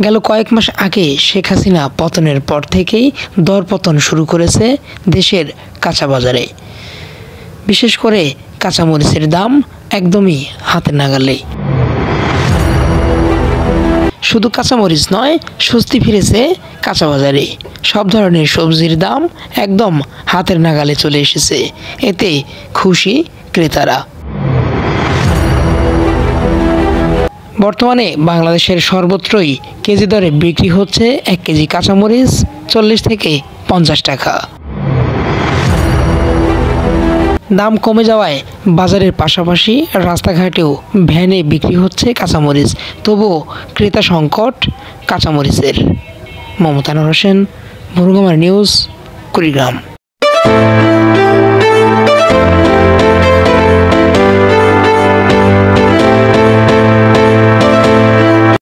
গেল কয়েক মাস আগে শেখ হাসিনা পতনের পর থেকেই দরপতন শুরু করেছে দেশের কাঁচা বাজারে। বিশেষ করে কাঁচামরিচের দাম একদমই হাতের নাগালে। শুধু কাঁচামরিচ নয়, স্বস্তি ফিরেছে কাঁচা বাজারে। সব ধরনের সবজির দাম একদম হাতের নাগালে চলে এসেছে। এতে খুশি ক্রেতারা। বর্তমানে বাংলাদেশের সর্বত্রই কেজি দরে বিক্রি হচ্ছে 1 কেজি কাঁচামরিচ 40 থেকে 50 টাকা। দাম কমে যাওয়ায় বাজারের পাশাপাশি রাস্তাঘাটেও ভ্যানে বিক্রি হচ্ছে কাঁচামরিচ। তবুও ক্রেতা সংকট কাঁচামরিচের। মমতানুর হোসেন, ভুরুঙ্গামারী নিউজ, কুড়িগ্রাম।